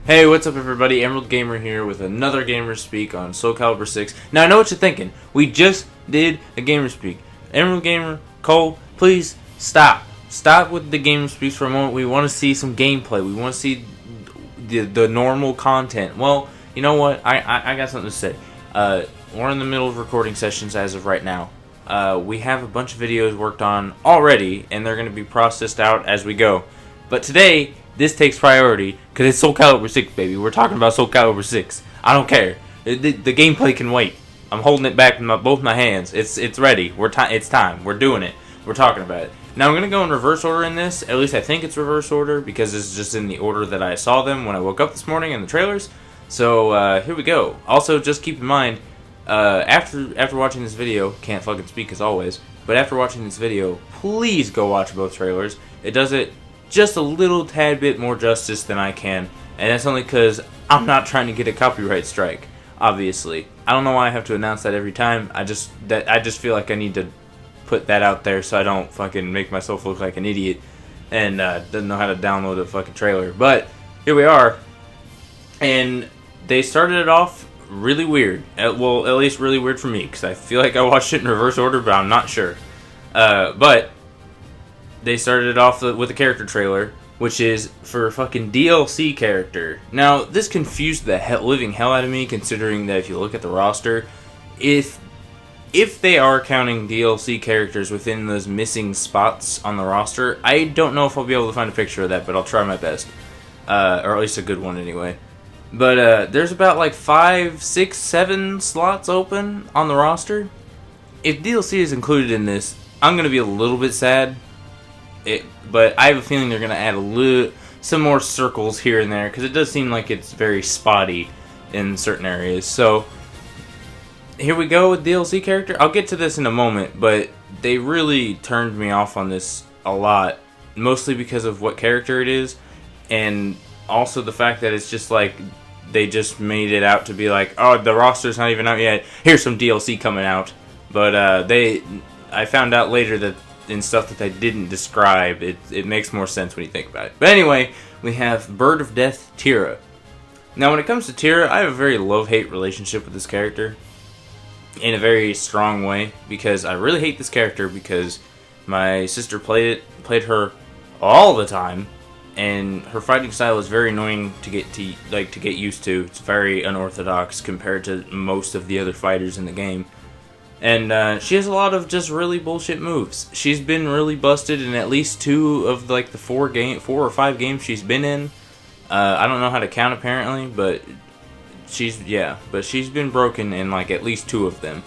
Hey, what's up everybody? Emerald Gamer here with another Gamer Speak on Soulcalibur 6. Now I know what you're thinking. We just did a Gamer Speak. Emerald Gamer, Cole, please stop. Stop with the Gamer Speaks for a moment. We want to see some gameplay. We want to see the normal content. Well, you know what? I got something to say. We're in the middle of recording sessions as of right now. We have a bunch of videos worked on already, and they're going to be processed out as we go. But today, this takes priority because it's Soulcalibur 6, baby. We're talking about Soulcalibur 6. I don't care. The gameplay can wait. I'm holding it back with both my hands. It's ready. It's time. We're doing it. We're talking about it. Now I'm gonna go in reverse order in this. At least I think it's reverse order because it's just in the order that I saw them when I woke up this morning in the trailers. So here we go. Also, just keep in mind, after watching this video, can't fucking speak as always. But after watching this video, please go watch both trailers. It does it just a little tad bit more justice than I can, and that's only because I'm not trying to get a copyright strike, obviously. I don't know why I have to announce that every time. I just feel like I need to put that out there so I don't fucking make myself look like an idiot and doesn't know how to download a fucking trailer. But here we are, and they started it off really weird. Well, at least really weird for me, because I feel like I watched it in reverse order, but I'm not sure. But they started it off with a character trailer, which is for a fucking DLC character. Now, this confused the living hell out of me, considering that if you look at the roster, if they are counting DLC characters within those missing spots on the roster, I don't know if I'll be able to find a picture of that, but I'll try my best. Or at least a good one anyway. But there's about like 5, 6, 7 slots open on the roster. If DLC is included in this, I'm going to be a little bit sad. But I have a feeling they're going to add some more circles here and there, because it does seem like it's very spotty in certain areas. So, here we go with DLC character. I'll get to this in a moment, but they really turned me off on this a lot, mostly because of what character it is, and also the fact that it's just like, they just made it out to be like, oh, the roster's not even out yet, here's some DLC coming out. But I found out later that in stuff that they didn't describe, it makes more sense when you think about it. But anyway, we have Bird of Death, TIRA. Now when it comes to TIRA, I have a very love-hate relationship with this character, in a very strong way, because I really hate this character because my sister played her all the time, and her fighting style is very annoying to get used to. It's very unorthodox compared to most of the other fighters in the game. And she has a lot of just really bullshit moves. She's been really busted in at least 2 of like the 4 or 5 games she's been in. I don't know how to count apparently, but she's been broken in like at least 2 of them.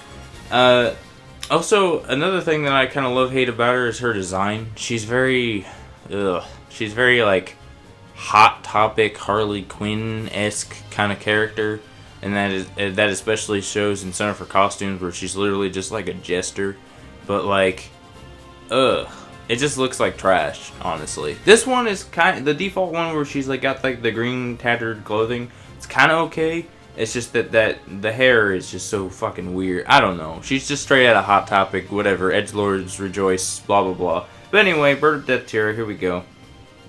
Also, another thing that I kind of love-hate about her is her design. She's very like Hot Topic, Harley Quinn-esque kind of character. And that especially shows in some of her costumes, where she's literally just like a jester. But like, it just looks like trash, honestly. This one is the default one where she's like got like the green tattered clothing. It's kind of okay. It's just that the hair is just so fucking weird. I don't know. She's just straight out of Hot Topic, whatever. Edgelords rejoice, blah blah blah. But anyway, Bird of Death TIRA, here we go.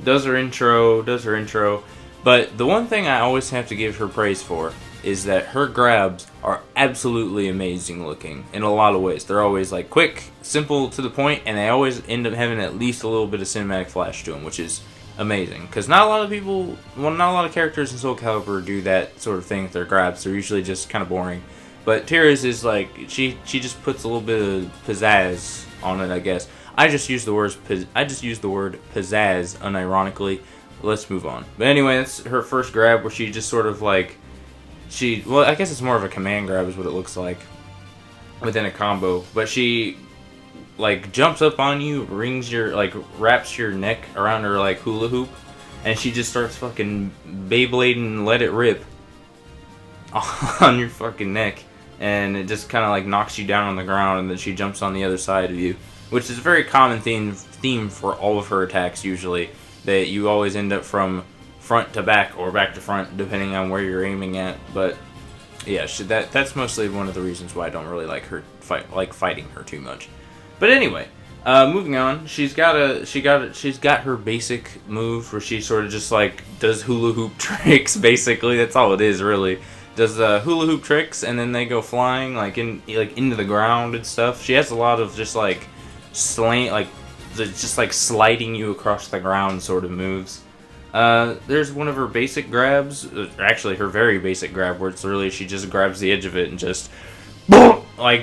Does her intro. But the one thing I always have to give her praise for is that her grabs are absolutely amazing looking in a lot of ways. They're always like quick, simple, to the point, and they always end up having at least a little bit of cinematic flash to them, which is amazing. Because not a lot of characters in Soulcalibur do that sort of thing with their grabs. They're usually just kind of boring. But TIRA's is like, she just puts a little bit of pizzazz on it, I guess. I just use the word pizzazz unironically. Let's move on. But anyway, that's her first grab, where she just sort of like, well, I guess it's more of a command grab is what it looks like within a combo. But she like jumps up on you, wraps your neck around her like hula hoop, and she just starts fucking Beyblading Let It Rip on your fucking neck, and it just kind of like knocks you down on the ground, and then she jumps on the other side of you, which is a very common theme for all of her attacks usually, that you always end up from front to back or back to front depending on where you're aiming at. But yeah, that's mostly one of the reasons why I don't really like fighting her too much. But anyway, Moving on, she's got her basic move where she sort of just like does hula hoop tricks. Basically, that's all it is, really. Does hula hoop tricks, and then they go flying into the ground and stuff. She has a lot of just like just like sliding you across the ground sort of moves. There's one of her basic grabs, actually her very basic grab, where it's really she just grabs the edge of it and just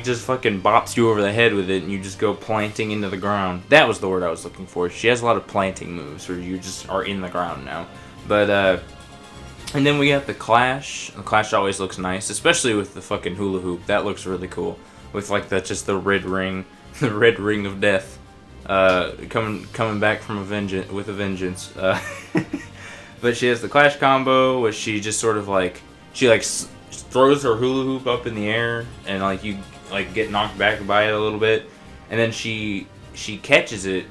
just fucking bops you over the head with it, and you just go planting into the ground. That was the word I was looking for. She has a lot of planting moves where you just are in the ground now. But, and then we got the Clash. The Clash always looks nice, especially with the fucking hula hoop. That looks really cool. With, like, the red ring, the red ring of death, coming back from with a vengeance. But she has the Clash combo, which she just sort of, like, throws her hula hoop up in the air, and like you get knocked back by it a little bit, and then she catches it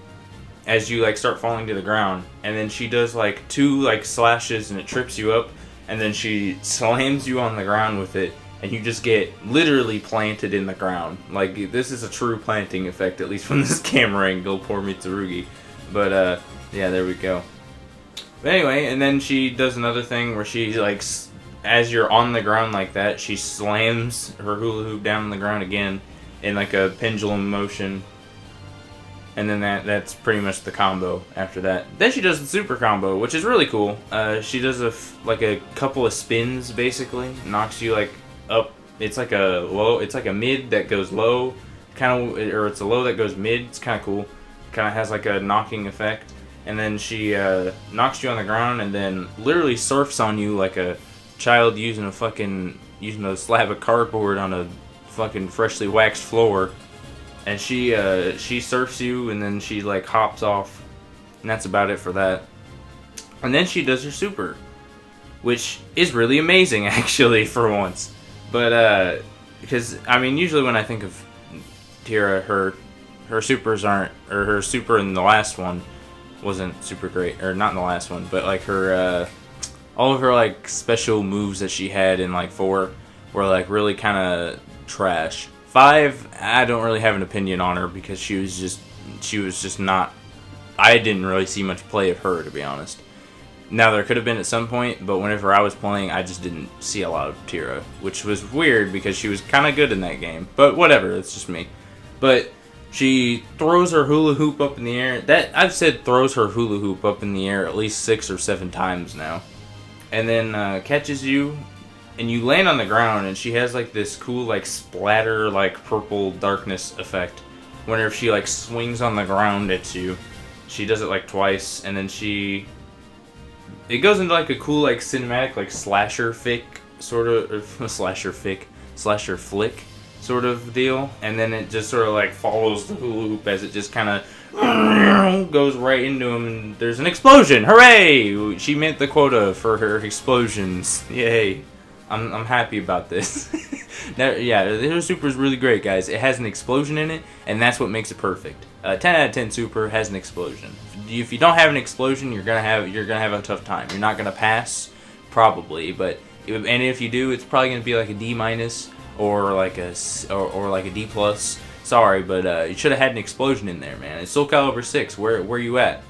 as you like start falling to the ground, and then she does like 2 like slashes and it trips you up, and then she slams you on the ground with it, and you just get literally planted in the ground. Like, this is a true planting effect, at least from this camera angle. Poor Mitsurugi. But yeah, there we go. But anyway, and then she does another thing where she like, as you're on the ground like that, she slams her hula hoop down on the ground again in like a pendulum motion. And then that's pretty much the combo after that. Then she does the super combo, which is really cool. She does a couple of spins, basically. Knocks you like up. It's like a mid that goes low, or it's a low that goes mid. It's kind of cool. Kind of has like a knocking effect. And then she knocks you on the ground and then literally surfs on you like a child using a slab of cardboard on a fucking freshly waxed floor, and she surfs you, and then she like hops off, and that's about it for that. And then she does her super, which is really amazing actually for once. But because I mean, usually when I think of TIRA, her supers aren't, or her super in the last one wasn't super great, or not in the last one, but like her all of her like special moves that she had in like 4 were like really kind of trash. 5, I don't really have an opinion on her because she was just not. I didn't really see much play of her, to be honest. Now there could have been at some point, but whenever I was playing, I just didn't see a lot of TIRA, which was weird because she was kind of good in that game. But whatever, it's just me. But she throws her hula hoop up in the air. That I've said throws her hula hoop up in the air at least 6 or 7 times now. And then catches you, and you land on the ground, and she has like this cool like splatter like purple darkness effect whenever she like swings on the ground at you. She does it like twice, and then it goes into like a cool like cinematic like slasher flick sort of deal, and then it just sort of like follows the hula hoop as it just kind of goes right into him, and there's an explosion. Hooray! She met the quota for her explosions. Yay! I'm happy about this. Now, yeah, her super is really great, guys. It has an explosion in it, and that's what makes it perfect. 10 out of 10 super has an explosion. If you don't have an explosion, you're gonna have a tough time. You're not gonna pass, probably, but if you do, it's probably gonna be like a D minus or like a D plus. Sorry, but you should have had an explosion in there, man. It's Soulcalibur 6. Where you at?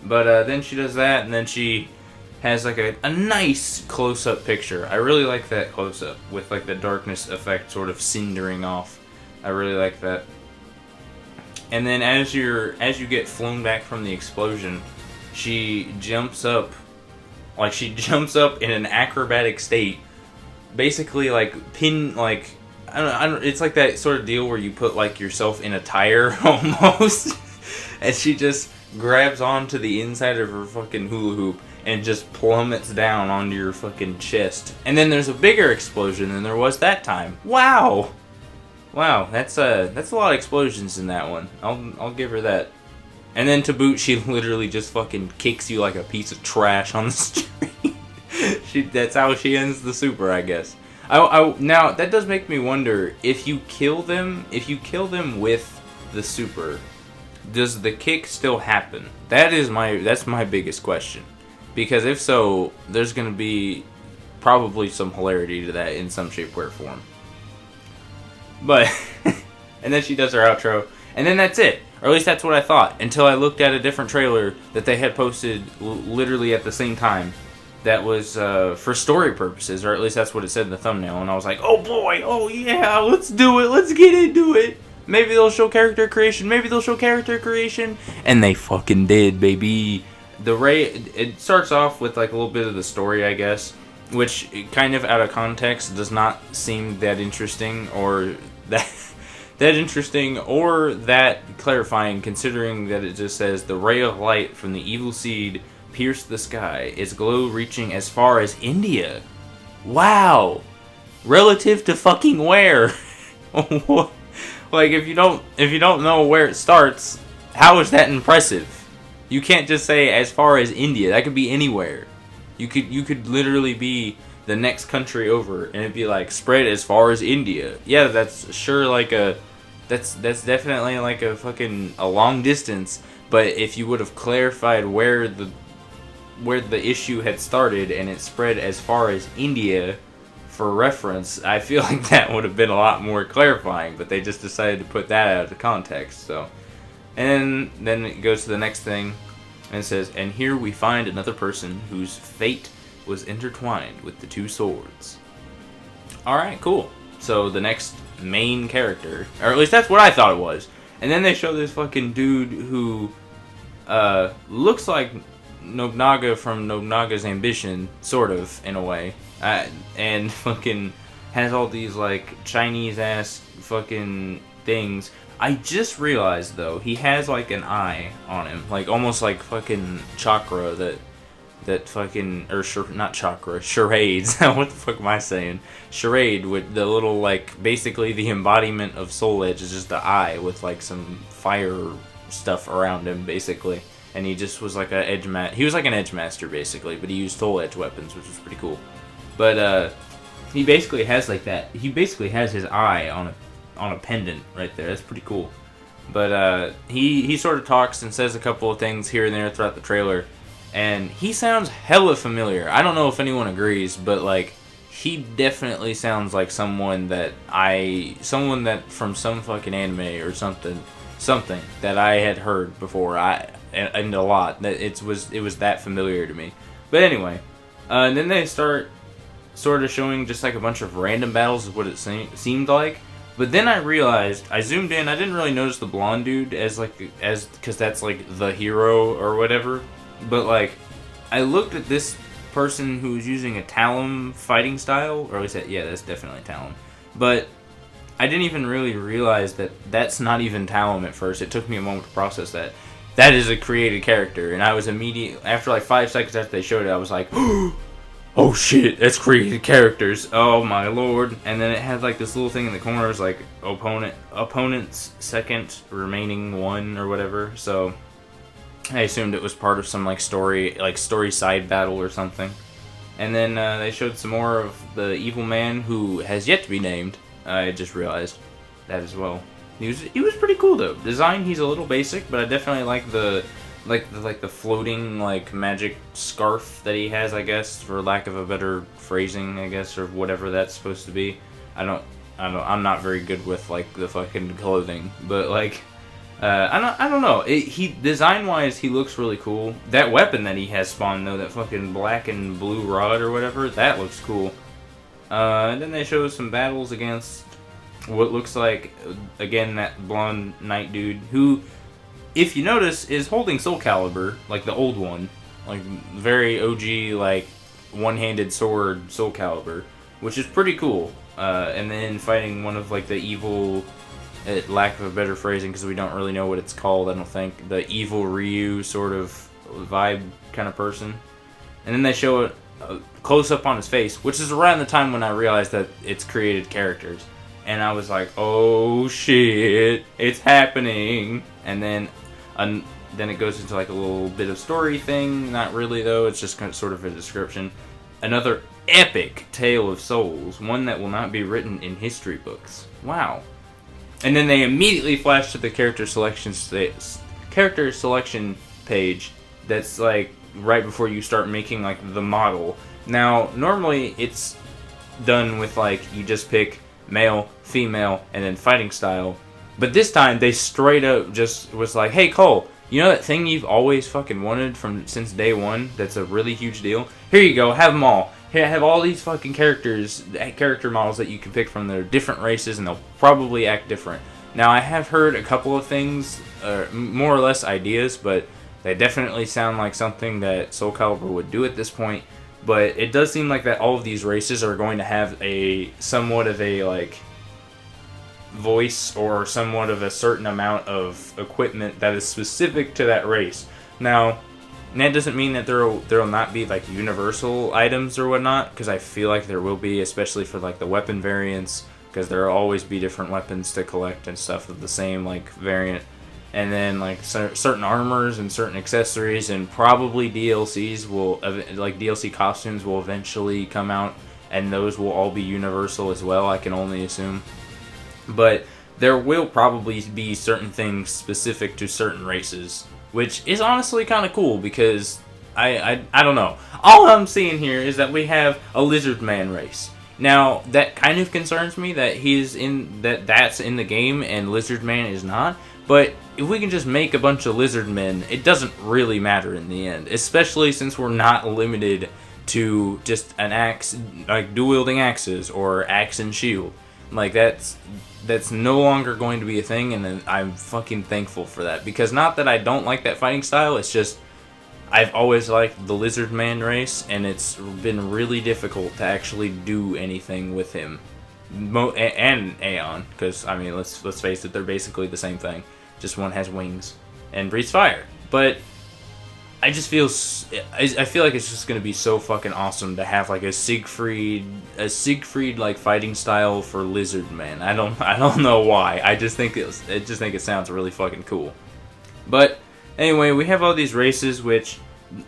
But then she does that, and then she has like a nice close-up picture. I really like that close-up with like the darkness effect sort of cindering off. I really like that. And then as you get flown back from the explosion, she jumps up in an acrobatic state, basically like I don't. It's like that sort of deal where you put like yourself in a tire almost, and she just grabs onto the inside of her fucking hula hoop and just plummets down onto your fucking chest. And then there's a bigger explosion than there was that time. Wow, that's a lot of explosions in that one. I'll give her that. And then to boot, she literally just fucking kicks you like a piece of trash on the street. That's how she ends the super, I guess. Now that does make me wonder, if you kill them with the super, does the kick still happen? That's my biggest question, because if so, there's gonna be probably some hilarity to that in some shape or form. But and then she does her outro, and then that's it. Or at least that's what I thought, until I looked at a different trailer that they had posted literally at the same time. That was for story purposes, or at least that's what it said in the thumbnail. And I was like, oh boy, oh yeah, let's do it, let's get into it. Maybe they'll show character creation, and they fucking did, baby. It starts off with like a little bit of the story, I guess, which kind of out of context does not seem that interesting or that clarifying, considering that it just says the ray of light from the evil seed pierced the sky, its glow reaching as far as India. Wow. Relative to fucking where? Like, if you don't know where it starts, how is that impressive? You can't just say as far as India. That could be anywhere. You could literally be the next country over, and it'd be like spread as far as India. Yeah, that's sure that's definitely like a long distance. But if you would have clarified where the issue had started and it spread as far as India for reference, I feel like that would have been a lot more clarifying. But they just decided to put that out of context. So. And then it goes to the next thing, and it says, and here we find another person whose fate was intertwined with the two swords. Alright, cool. So the next main character, or at least that's what I thought it was. And then they show this fucking dude who looks like Nobunaga from Nobunaga's Ambition, sort of, in a way. And fucking has all these like Chinese-ass fucking things. I just realized, though, he has, like, an eye on him. Like, almost like fucking chakra that fucking... Or, not chakra, charades. What the fuck am I saying? Charade with the little, like, basically the embodiment of Soul Edge is just the eye with, like, some fire stuff around him, basically. And he just was like he was like an edge master, basically, but he used Soul Edge weapons, which was pretty cool. But, he basically has, like, that... He basically has his eye on a pendant right there. That's pretty cool. But he sort of talks and says a couple of things here and there throughout the trailer, and he sounds hella familiar. I don't know if anyone agrees, but like he definitely sounds like someone that from some fucking anime or something that I had heard before. And a lot that it was that familiar to me. But anyway, and then they start sort of showing just like a bunch of random battles is what it seemed like. But then I realized, I zoomed in, I didn't really notice the blonde dude because that's like the hero or whatever. But like, I looked at this person who was using a Talon fighting style, or at least that's definitely Talon. But I didn't even really realize that that's not even Talon at first. It took me a moment to process that. That is a created character, and I was after like 5 seconds after they showed it, I was like, oh shit, that's created characters. Oh my lord. And then it had like this little thing in the corner, it was like opponent's second remaining one or whatever. So I assumed it was part of some like story side battle or something. And then they showed some more of the evil man who has yet to be named. I just realized that as well. He was pretty cool though. Design, he's a little basic, but I definitely like the floating like magic scarf that he has, I guess, for lack of a better phrasing, I guess, or whatever that's supposed to be. I'm not very good with like the fucking clothing, but like I don't know. He design wise, he looks really cool. That weapon that he has spawned though, that fucking black and blue rod or whatever, that looks cool. And then they show some battles against what looks like, again, that blonde knight dude who, if you notice, is holding Soulcalibur, like the old one, like very OG, like one-handed sword Soulcalibur, which is pretty cool. And then fighting one of like the evil, lack of a better phrasing, because we don't really know what it's called, I don't think, the evil Ryu sort of vibe kind of person. And then they show a close up on his face, which is around the time when I realized that it's created characters. And I was like, oh shit, it's happening. And then it goes into like a little bit of story thing. Not really though, it's just kind of sort of a description. Another epic tale of souls, one that will not be written in history books. Wow. And then they immediately flash to the character selection page that's like right before you start making like the model. Now, normally it's done with like you just pick male, female, and then fighting style. But this time they straight up just was like, hey Cole, you know that thing you've always fucking wanted since day one? That's a really huge deal. Here you go, have them all. Here, have all these fucking character models that you can pick from. They're different races, and they'll probably act different. Now, I have heard a couple of things, more or less ideas, but they definitely sound like something that Soulcalibur would do at this point. But it does seem like that all of these races are going to have a somewhat of a like voice or somewhat of a certain amount of equipment that is specific to that race. Now, that doesn't mean that there'll not be like universal items or whatnot, because I feel like there will be, especially for like the weapon variants, because there'll always be different weapons to collect and stuff of the same like variant. And then like certain armors and certain accessories, and probably DLCs will, like DLC costumes will eventually come out, and those will all be universal as well, I can only assume. But there will probably be certain things specific to certain races, which is honestly kind of cool, because I don't know. All I'm seeing here is that we have a lizard man race. Now, that kind of concerns me that that's in the game and lizard man is not. But if we can just make a bunch of lizard men, it doesn't really matter in the end. Especially since we're not limited to just an axe, like dual-wielding axes or axe and shield. Like, that's no longer going to be a thing, and I'm fucking thankful for that. Because not that I don't like that fighting style, it's just I've always liked the lizard man race, and it's been really difficult to actually do anything with him. And Aeon, because I mean, let's face it, they're basically the same thing. Just one has wings and breathes fire. But I just feel like it's just gonna be so fucking awesome to have like a Siegfried like fighting style for Lizard Man. I don't know why. I just think it sounds really fucking cool. But anyway, we have all these races, which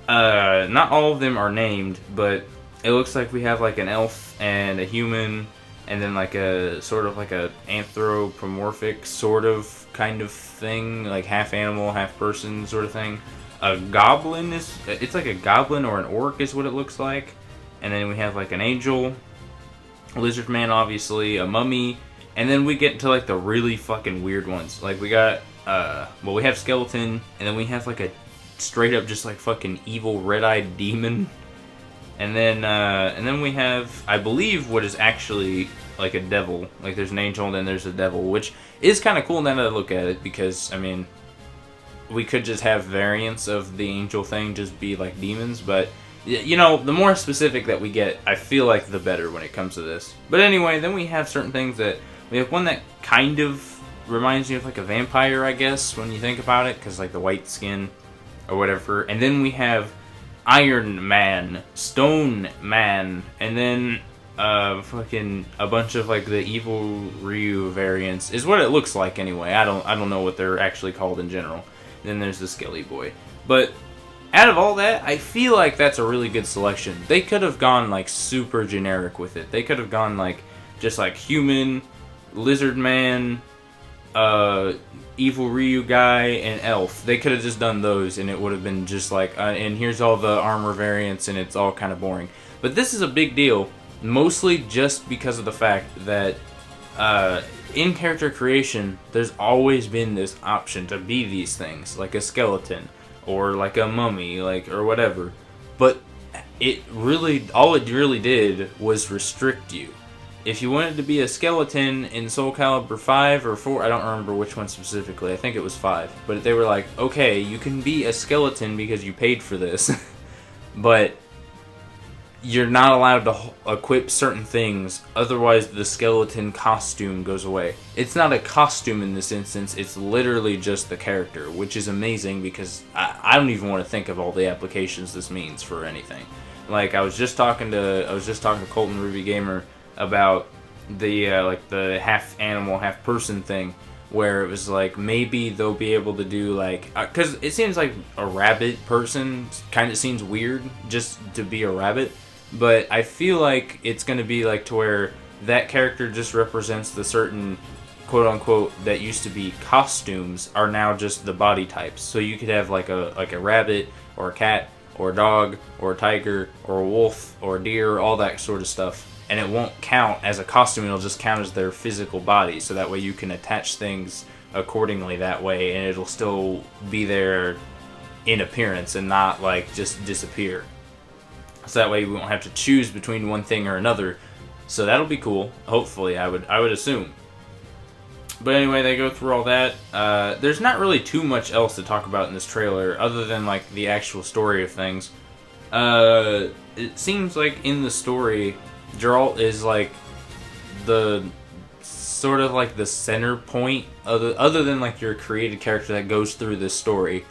not all of them are named, but it looks like we have like an elf and a human. And then like a sort of like a anthropomorphic sort of kind of thing, like half animal, half person sort of thing. A goblin it's like a goblin or an orc is what it looks like. And then we have like an angel, a lizard man obviously, a mummy, and then we get into like the really fucking weird ones. Like we got we have skeleton, and then we have like a straight up just like fucking evil red-eyed demon. And then we have, I believe, what is actually like a devil. Like there's an angel and then there's a devil, which is kind of cool now that I look at it, because I mean, we could just have variants of the angel thing just be like demons, but you know, the more specific that we get, I feel like the better when it comes to this. But anyway, then we have certain things that we have one that kind of reminds me of like a vampire, I guess, when you think about it, because like the white skin or whatever. And then we have Iron Man, Stone Man, and then fucking a bunch of like the evil Ryu variants is what it looks like anyway. I don't know what they're actually called in general. Then there's the Skelly Boy. But out of all that, I feel like that's a really good selection. They could have gone like super generic with it. They could have gone like just like human, lizard man, evil Ryu guy, and elf. They could have just done those, and it would have been just like, and here's all the armor variants, and it's all kind of boring. But this is a big deal, mostly just because of the fact that in character creation, there's always been this option to be these things, like a skeleton, or like a mummy, like, or whatever. But all it really did was restrict you. If you wanted to be a skeleton in Soulcalibur 5 or 4, I don't remember which one specifically, I think it was 5. But they were like, okay, you can be a skeleton because you paid for this, but you're not allowed to equip certain things, otherwise the skeleton costume goes away. It's not a costume in this instance, it's literally just the character, which is amazing because I don't even want to think of all the applications this means for anything. Like, I was just talking to Colton Ruby Gamer about the like the half animal, half person thing, where it was like maybe they'll be able to do like, because it seems like a rabbit person kind of seems weird just to be a rabbit, but I feel like it's going to be like to where that character just represents the certain quote unquote that used to be costumes are now just the body types. So you could have like a rabbit or a cat or a dog or a tiger or a wolf or a deer, all that sort of stuff. And it won't count as a costume, it'll just count as their physical body, so that way you can attach things accordingly that way, and it'll still be there in appearance and not like just disappear. So that way we won't have to choose between one thing or another. So that'll be cool. Hopefully, I would assume. But anyway, they go through all that. There's not really too much else to talk about in this trailer other than like the actual story of things. It seems like in the story, Geralt is like the sort of like the center point other than like your created character that goes through this story.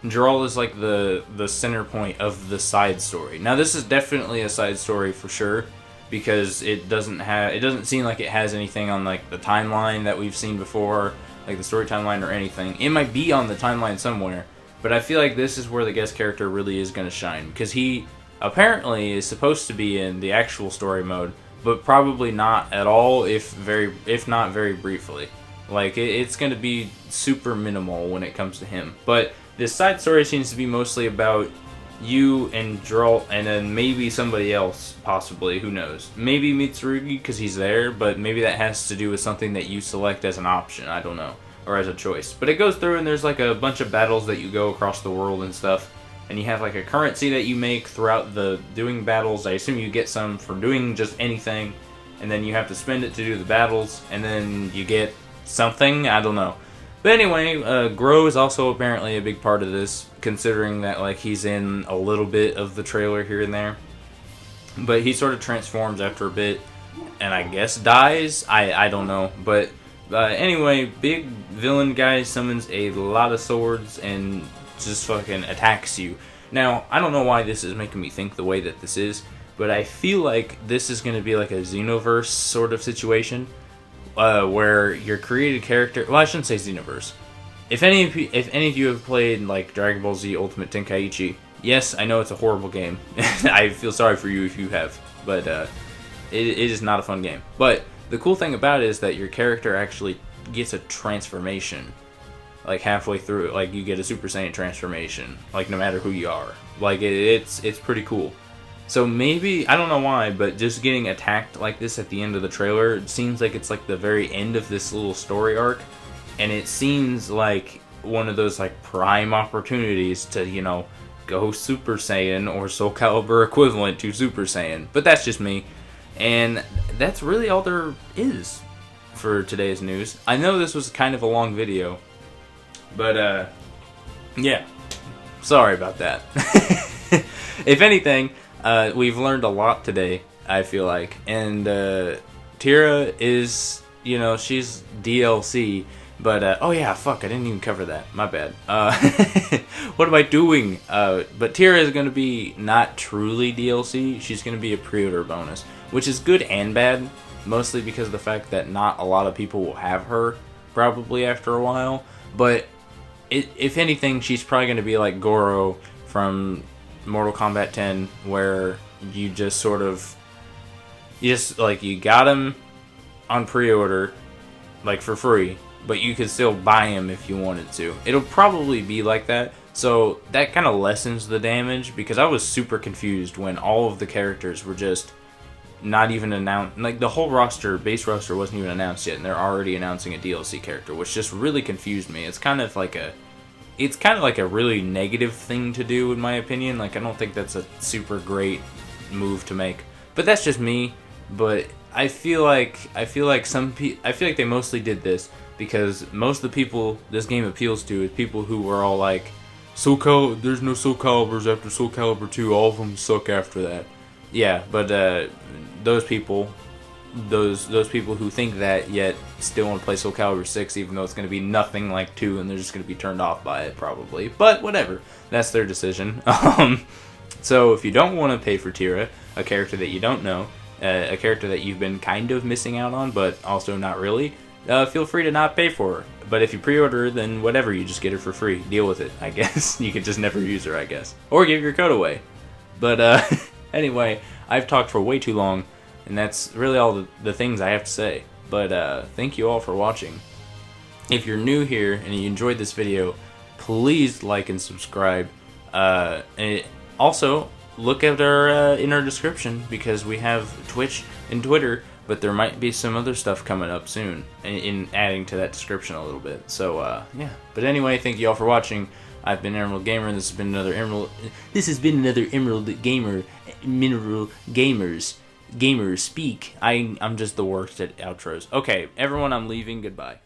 Geralt is like the center point of the side story. Now this is definitely a side story for sure, because it doesn't seem like it has anything on like the timeline that we've seen before, like the story timeline or anything. It might be on the timeline somewhere, but I feel like this is where the guest character really is going to shine, because he apparently is supposed to be in the actual story mode, but probably not at all, if not very briefly. Like it's going to be super minimal when it comes to him. But this side story seems to be mostly about you and Geralt, and then maybe somebody else, possibly, who knows. Maybe Mitsurugi, because he's there, but maybe that has to do with something that you select as an option, I don't know, or as a choice. But it goes through and there's like a bunch of battles that you go across the world and stuff, and you have like a currency that you make throughout the doing battles. I assume you get some for doing just anything, and then you have to spend it to do the battles, and then you get something, I don't know. But anyway, Grow is also apparently a big part of this, considering that like he's in a little bit of the trailer here and there. But he sort of transforms after a bit, and I guess dies? I don't know. But anyway, big villain guy summons a lot of swords and just fucking attacks you. Now, I don't know why this is making me think the way that this is, but I feel like this is going to be like a Xenoverse sort of situation. Where your created character, well, I shouldn't say Xenoverse. If any of you have played like Dragon Ball Z Ultimate Tenkaichi, yes, I know it's a horrible game. I feel sorry for you if you have, but it is not a fun game. But the cool thing about it is that your character actually gets a transformation, like halfway through. Like you get a Super Saiyan transformation, like no matter who you are. Like it's pretty cool. So maybe, I don't know why, but just getting attacked like this at the end of the trailer, it seems like it's like the very end of this little story arc, and it seems like one of those like prime opportunities to, you know, go Super Saiyan or Soulcalibur equivalent to Super Saiyan. But that's just me, and that's really all there is for today's news. I know this was kind of a long video, but yeah, sorry about that. If anything, we've learned a lot today, I feel like, and TIRA is, you know, she's DLC, but oh yeah, fuck, I didn't even cover that, my bad. What am I doing? But TIRA is going to be not truly DLC, she's going to be a pre-order bonus, which is good and bad, mostly because of the fact that not a lot of people will have her, probably after a while, but if anything, she's probably going to be like Goro from Mortal Kombat 10, where you just sort of, you got him on pre-order, like for free, but you could still buy him if you wanted to. It'll probably be like that, so that kind of lessens the damage, because I was super confused when all of the characters were just not even announced. Like the whole roster, base roster, wasn't even announced yet, and they're already announcing a DLC character, which just really confused me. It's kind of like a really negative thing to do, in my opinion. Like, I don't think that's a super great move to make. But that's just me. But I feel like they mostly did this because most of the people this game appeals to is people who were all like, there's no Soulcaliburs after Soulcalibur 2. All of them suck after that. Yeah, but those people who think that yet still want to play Soulcalibur 6, even though it's going to be nothing like 2 and they're just going to be turned off by it probably. But whatever, that's their decision. So if you don't want to pay for TIRA, a character that you don't know, a character that you've been kind of missing out on but also not really, feel free to not pay for her. But if you pre-order, then whatever, you just get her for free. Deal with it, I guess. You can just never use her, I guess. Or give your code away. But anyway, I've talked for way too long, and that's really all the things I have to say. But thank you all for watching. If you're new here and you enjoyed this video, please like and subscribe. And also, look at our in our description, because we have Twitch and Twitter, but there might be some other stuff coming up soon in adding to that description a little bit. So yeah. But anyway, thank you all for watching. I've been Emerald Gamer, and this has been another Emerald. This has been another Emerald Gamer, Mineral Gamers Speak. I'm just the worst at outros. Okay, everyone, I'm leaving. Goodbye.